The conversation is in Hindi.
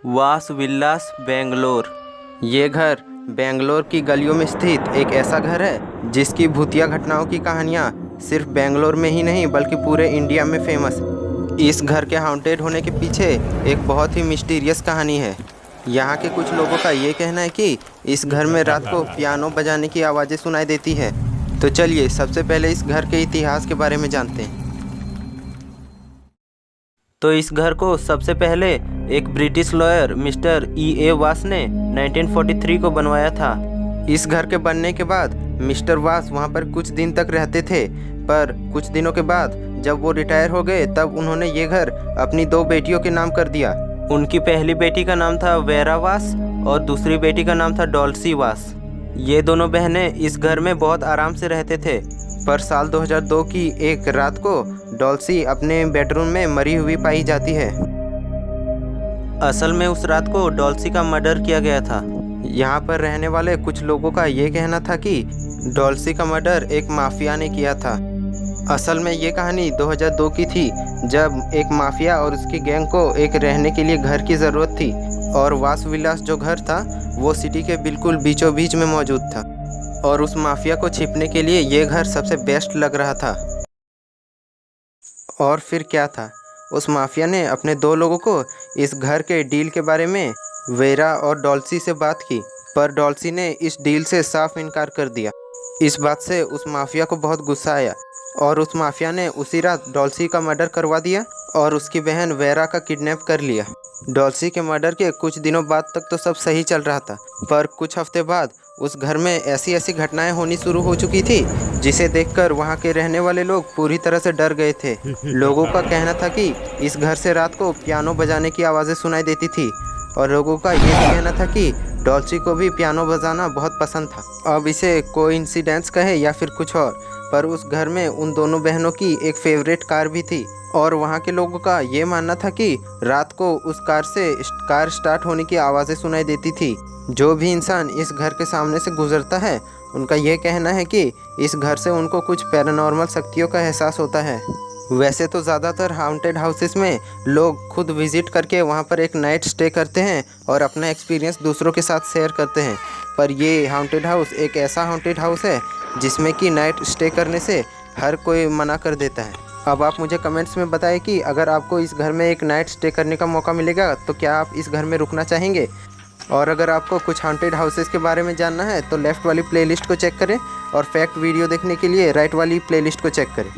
वास विलास बेंगलोर। ये घर बेंगलोर की गलियों में स्थित एक ऐसा घर है जिसकी भूतिया घटनाओं की कहानियाँ सिर्फ बेंगलोर में ही नहीं बल्कि पूरे इंडिया में फेमस है। इस घर के हाउंटेड होने के पीछे एक बहुत ही मिस्टीरियस कहानी है। यहाँ के कुछ लोगों का ये कहना है कि इस घर में रात को पियानो बजाने की आवाज़ें सुनाई देती है। तो चलिए सबसे पहले इस घर के इतिहास के बारे में जानते हैं। तो इस घर को सबसे पहले एक ब्रिटिश लॉयर मिस्टर E.A. वास ने 1943 को बनवाया था। इस घर के बनने के बाद मिस्टर वास वहाँ पर कुछ दिन तक रहते थे, पर कुछ दिनों के बाद जब वो रिटायर हो गए तब उन्होंने ये घर अपनी 2 बेटियों के नाम कर दिया। उनकी पहली बेटी का नाम था वेरा वास और दूसरी बेटी का नाम था डॉल्सी वास। ये दोनों बहनें इस घर में बहुत आराम से रहते थे, पर साल 2002 की एक रात को डॉल्सी अपने बेडरूम में मरी हुई पाई जाती है। असल में उस रात को डॉल्सी का मर्डर किया गया था। यहाँ पर रहने वाले कुछ लोगों का ये कहना था कि डॉल्सी का मर्डर एक माफिया ने किया था। असल में ये कहानी 2002 की थी, जब एक माफिया और उसकी गैंग को एक रहने के लिए घर की ज़रूरत थी और वास विलास जो घर था वो सिटी के बिल्कुल बीचों बीच में मौजूद था और उस माफिया को छिपने के लिए ये घर सबसे बेस्ट लग रहा था। और फिर क्या था, उस माफिया ने अपने 2 लोगों को इस घर के डील के बारे में वेरा और डॉल्सी से बात की, पर डॉल्सी ने इस डील से साफ इनकार कर दिया। इस बात से उस माफिया को बहुत गुस्सा आया और उस माफिया ने उसी रात डॉल्सी का मर्डर करवा दिया और उसकी बहन वेरा का किडनैप कर लिया। डॉल्सी के मर्डर के कुछ दिनों बाद तक तो सब सही चल रहा था, पर कुछ हफ्ते बाद उस घर में ऐसी ऐसी घटनाएं होनी शुरू हो चुकी थी जिसे देखकर वहां के रहने वाले लोग पूरी तरह से डर गए थे। लोगों का कहना था कि इस घर से रात को पियानो बजाने की आवाज़ें सुनाई देती थी और लोगों का ये भी कहना था कि डॉल्सी को भी पियानो बजाना बहुत पसंद था। अब इसे कोइंसिडेंस कहे या फिर कुछ और, पर उस घर में उन दोनों बहनों की एक फेवरेट कार भी थी और वहाँ के लोगों का ये मानना था कि रात को उस कार से कार स्टार्ट होने की आवाज़ें सुनाई देती थी। जो भी इंसान इस घर के सामने से गुजरता है उनका यह कहना है कि इस घर से उनको कुछ पैरानॉर्मल शक्तियों का एहसास होता है। वैसे तो ज़्यादातर हाउंटेड हाउसेस में लोग खुद विज़िट करके वहाँ पर एक नाइट स्टे करते हैं और अपना एक्सपीरियंस दूसरों के साथ शेयर करते हैं, पर ये हाउंटेड हाउस एक ऐसा हाउंटेड हाउस है जिसमें कि नाइट स्टे करने से हर कोई मना कर देता है। अब आप मुझे कमेंट्स में बताएं कि अगर आपको इस घर में एक नाइट स्टे करने का मौका मिलेगा तो क्या आप इस घर में रुकना चाहेंगे। और अगर आपको कुछ हाउंटेड हाउसेस के बारे में जानना है तो लेफ़्ट वाली प्लेलिस्ट को चेक करें और फैक्ट वीडियो देखने के लिए राइट वाली प्लेलिस्ट को चेक करें।